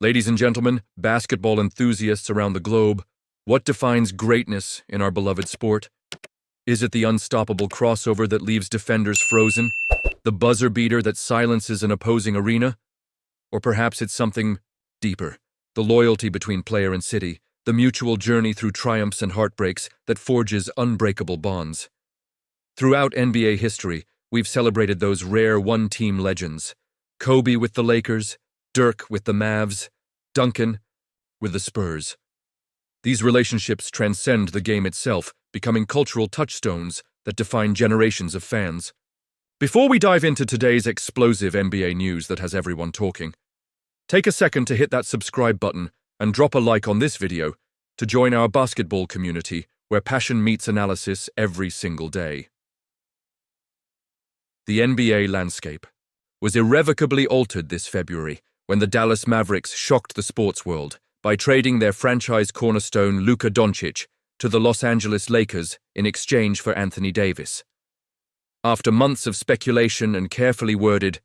Ladies and gentlemen, basketball enthusiasts around the globe, what defines greatness in our beloved sport? Is it the unstoppable crossover that leaves defenders frozen? The buzzer beater that silences an opposing arena? Or perhaps it's something deeper, the loyalty between player and city, the mutual journey through triumphs and heartbreaks that forges unbreakable bonds. Throughout NBA history, we've celebrated those rare one-team legends. Kobe with the Lakers, Dirk with the Mavs, Duncan with the Spurs. These relationships transcend the game itself, becoming cultural touchstones that define generations of fans. Before we dive into today's explosive NBA news that has everyone talking, take a second to hit that subscribe button and drop a like on this video to join our basketball community where passion meets analysis every single day. The NBA landscape was irrevocably altered this February when the Dallas Mavericks shocked the sports world by trading their franchise cornerstone Luka Donic to the Los Angeles Lakers in exchange for Anthony Davis. After months of speculation and carefully worded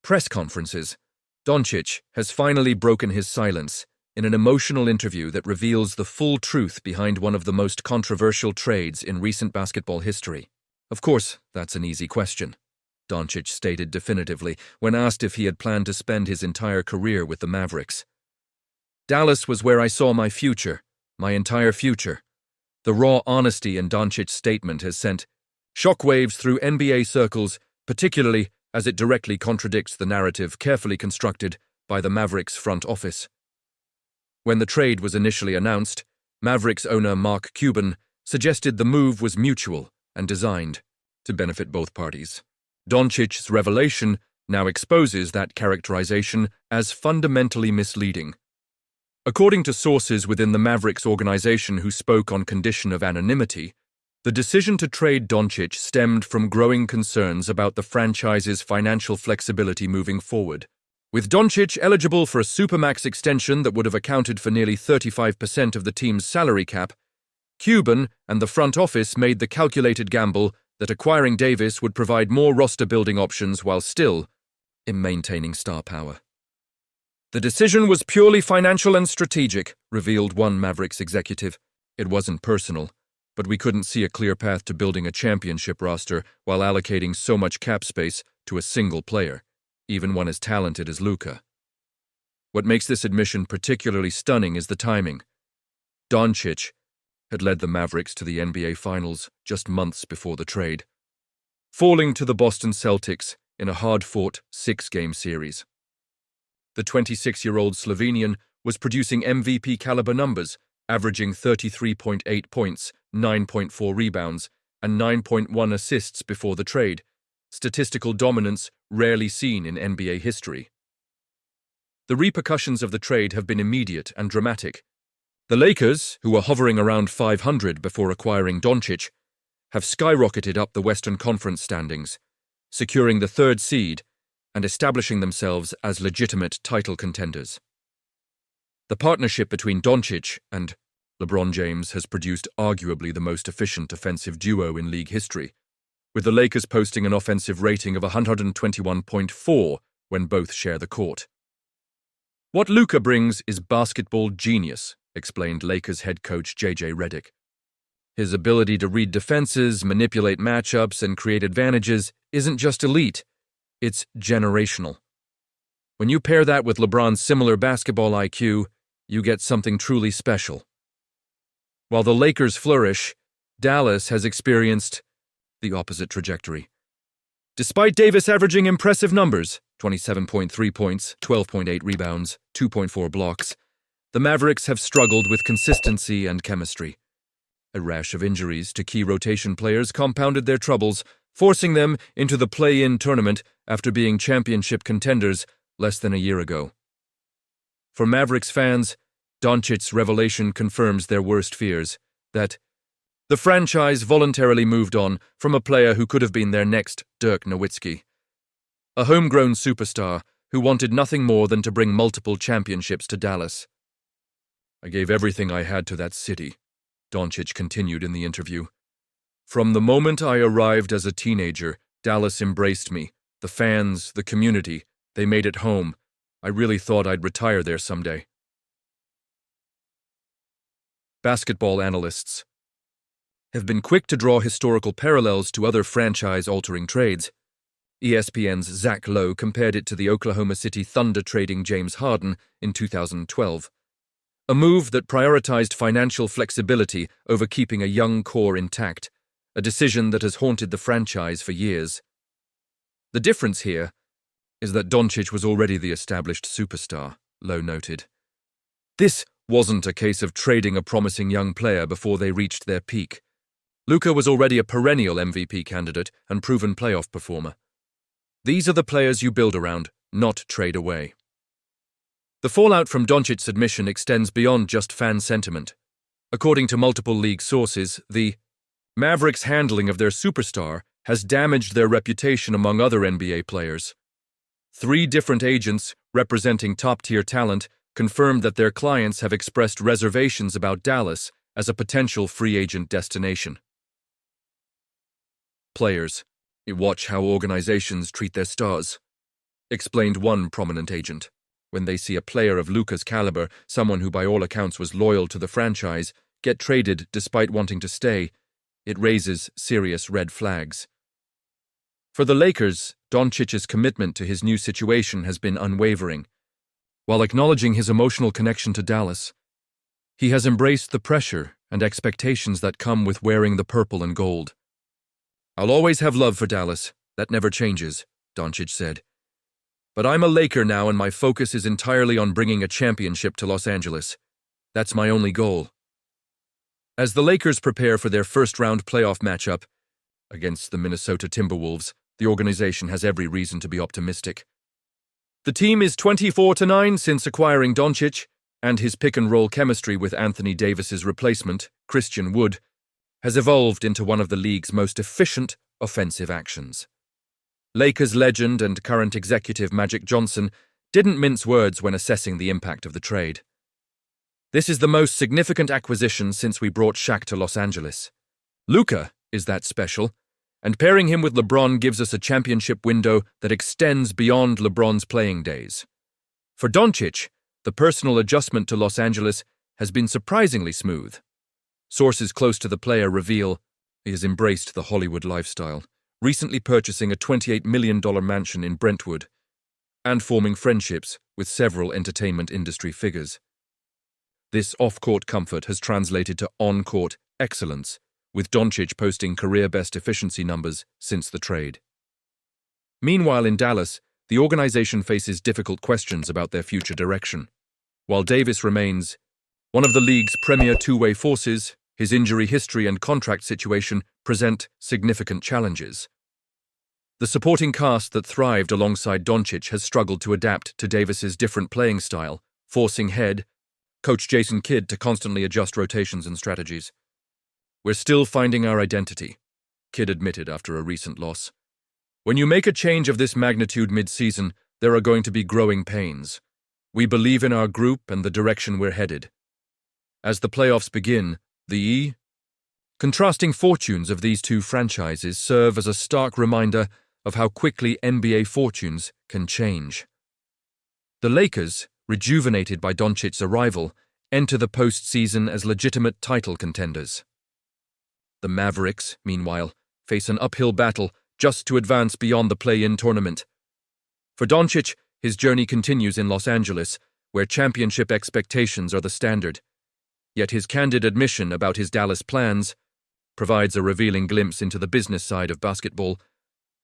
press conferences, Doncic has finally broken his silence in an emotional interview that reveals the full truth behind one of the most controversial trades in recent basketball history. Of course, that's an easy question, Doncic stated definitively when asked if he had planned to spend his entire career with the Mavericks. Dallas was where I saw my future, my entire future. The raw honesty in Doncic's statement has sent shockwaves through NBA circles, particularly as it directly contradicts the narrative carefully constructed by the Mavericks front office. When the trade was initially announced, Mavericks owner Mark Cuban suggested the move was mutual and designed to benefit both parties. Doncic's revelation now exposes that characterization as fundamentally misleading. According to sources within the Mavericks organization who spoke on condition of anonymity, the decision to trade Doncic stemmed from growing concerns about the franchise's financial flexibility moving forward. With Doncic eligible for a supermax extension that would have accounted for nearly 35% of the team's salary cap, Cuban and the front office made the calculated gamble that acquiring Davis would provide more roster-building options while still maintaining star power. The decision was purely financial and strategic, revealed one Mavericks executive. It wasn't personal, but we couldn't see a clear path to building a championship roster while allocating so much cap space to a single player, even one as talented as Luka. What makes this admission particularly stunning is the timing. Doncic had led the Mavericks to the NBA Finals just months before the trade, falling to the Boston Celtics in a hard-fought 6-game series. The 26-year-old Slovenian was producing MVP-caliber numbers, averaging 33.8 points, 9.4 rebounds, and 9.1 assists before the trade, statistical dominance rarely seen in NBA history. The repercussions of the trade have been immediate and dramatic. The Lakers, who were hovering around 500 before acquiring Doncic, have skyrocketed up the Western Conference standings, securing the third seed and establishing themselves as legitimate title contenders. The partnership between Doncic and LeBron James has produced arguably the most efficient offensive duo in league history, with the Lakers posting an offensive rating of 121.4 when both share the court. What Luka brings is basketball genius, explained Lakers head coach J.J. Redick. His ability to read defenses, manipulate matchups, and create advantages isn't just elite, it's generational. When you pair that with LeBron's similar basketball IQ, you get something truly special. While the Lakers flourish, Dallas has experienced the opposite trajectory. Despite Davis averaging impressive numbers, 27.3 points, 12.8 rebounds, 2.4 blocks, the Mavericks have struggled with consistency and chemistry. A rash of injuries to key rotation players compounded their troubles, forcing them into the play-in tournament after being championship contenders less than a year ago. For Mavericks fans, Doncic's revelation confirms their worst fears, that the franchise voluntarily moved on from a player who could have been their next Dirk Nowitzki, a homegrown superstar who wanted nothing more than to bring multiple championships to Dallas. I gave everything I had to that city, Doncic continued in the interview. From the moment I arrived as a teenager, Dallas embraced me. The fans, the community, they made it home. I really thought I'd retire there someday. Basketball analysts have been quick to draw historical parallels to other franchise-altering trades. ESPN's Zach Lowe compared it to the Oklahoma City Thunder trading James Harden in 2012, a move that prioritized financial flexibility over keeping a young core intact, a decision that has haunted the franchise for years. The difference here is that Doncic was already the established superstar, Lowe noted. This wasn't a case of trading a promising young player before they reached their peak. Luka was already a perennial MVP candidate and proven playoff performer. These are the players you build around, not trade away. The fallout from Doncic's admission extends beyond just fan sentiment. According to multiple league sources, the Mavericks' handling of their superstar has damaged their reputation among other NBA players. 3 different agents representing top-tier talent confirmed that their clients have expressed reservations about Dallas as a potential free agent destination. Players, watch how organizations treat their stars, explained one prominent agent. When they see a player of Luka's caliber, someone who by all accounts was loyal to the franchise, get traded despite wanting to stay, it raises serious red flags. For the Lakers, Doncic's commitment to his new situation has been unwavering. While acknowledging his emotional connection to Dallas, he has embraced the pressure and expectations that come with wearing the purple and gold. I'll always have love for Dallas. That never changes, Doncic said. But I'm a Laker now and my focus is entirely on bringing a championship to Los Angeles. That's my only goal. As the Lakers prepare for their first-round playoff matchup against the Minnesota Timberwolves, the organization has every reason to be optimistic. The team is 24-9 since acquiring Doncic, and his pick-and-roll chemistry with Anthony Davis's replacement, Christian Wood, has evolved into one of the league's most efficient offensive actions. Lakers legend and current executive Magic Johnson didn't mince words when assessing the impact of the trade. This is the most significant acquisition since we brought Shaq to Los Angeles. Luka is that special, and pairing him with LeBron gives us a championship window that extends beyond LeBron's playing days. For Doncic, the personal adjustment to Los Angeles has been surprisingly smooth. Sources close to the player reveal he has embraced the Hollywood lifestyle, recently purchasing a $28 million mansion in Brentwood and forming friendships with several entertainment industry figures. This off-court comfort has translated to on-court excellence, with Doncic posting career-best efficiency numbers since the trade. Meanwhile, in Dallas, the organization faces difficult questions about their future direction. While Davis remains one of the league's premier two-way forces, his injury history and contract situation present significant challenges. The supporting cast that thrived alongside Doncic has struggled to adapt to Davis's different playing style, forcing head coach Jason Kidd to constantly adjust rotations and strategies. We're still finding our identity, Kidd admitted after a recent loss. When you make a change of this magnitude mid-season, there are going to be growing pains. We believe in our group and the direction we're headed. As the playoffs begin, the contrasting fortunes of these two franchises serve as a stark reminder of how quickly NBA fortunes can change. The Lakers, rejuvenated by Doncic's arrival, enter the postseason as legitimate title contenders. The Mavericks, meanwhile, face an uphill battle just to advance beyond the play-in tournament. For Doncic, his journey continues in Los Angeles, where championship expectations are the standard. Yet his candid admission about his Dallas plans provides a revealing glimpse into the business side of basketball,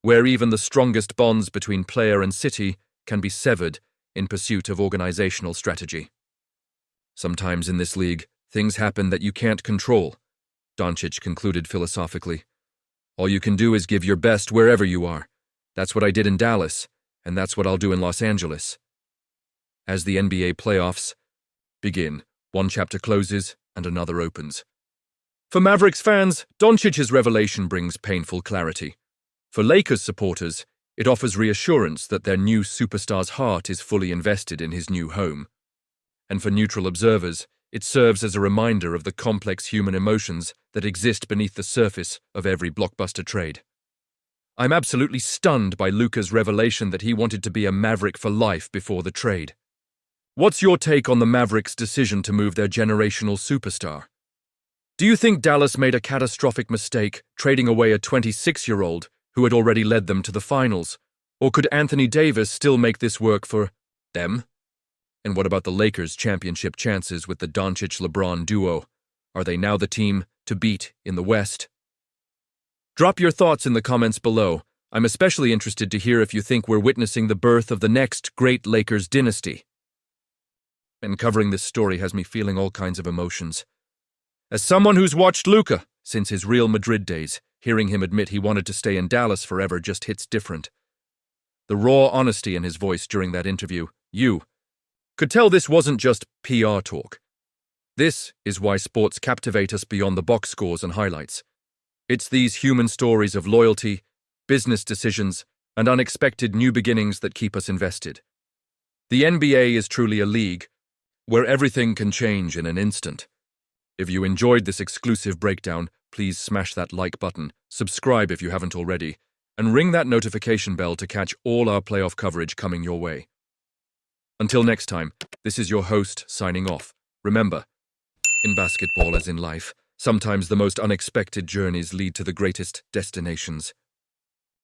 where even the strongest bonds between player and city can be severed in pursuit of organizational strategy. Sometimes in this league, things happen that you can't control, Doncic concluded philosophically. All you can do is give your best wherever you are. That's what I did in Dallas, and that's what I'll do in Los Angeles. As the NBA playoffs begin, one chapter closes and another opens. For Mavericks fans, Doncic's revelation brings painful clarity. For Lakers supporters, it offers reassurance that their new superstar's heart is fully invested in his new home. And for neutral observers, it serves as a reminder of the complex human emotions that exist beneath the surface of every blockbuster trade. I'm absolutely stunned by Luka's revelation that he wanted to be a Maverick for life before the trade. What's your take on the Mavericks' decision to move their generational superstar? Do you think Dallas made a catastrophic mistake trading away a 26-year-old who had already led them to the finals? Or could Anthony Davis still make this work for them? And what about the Lakers' championship chances with the Doncic-LeBron duo? Are they now the team to beat in the West? Drop your thoughts in the comments below. I'm especially interested to hear if you think we're witnessing the birth of the next great Lakers dynasty. And covering this story has me feeling all kinds of emotions. As someone who's watched Luka since his Real Madrid days, hearing him admit he wanted to stay in Dallas forever just hits different. The raw honesty in his voice during that interview, you could tell this wasn't just PR talk. This is why sports captivate us beyond the box scores and highlights. It's these human stories of loyalty, business decisions, and unexpected new beginnings that keep us invested. The NBA is truly a league where everything can change in an instant. If you enjoyed this exclusive breakdown, please smash that like button, subscribe if you haven't already, and ring that notification bell to catch all our playoff coverage coming your way. Until next time, this is your host signing off. Remember, in basketball as in life, sometimes the most unexpected journeys lead to the greatest destinations.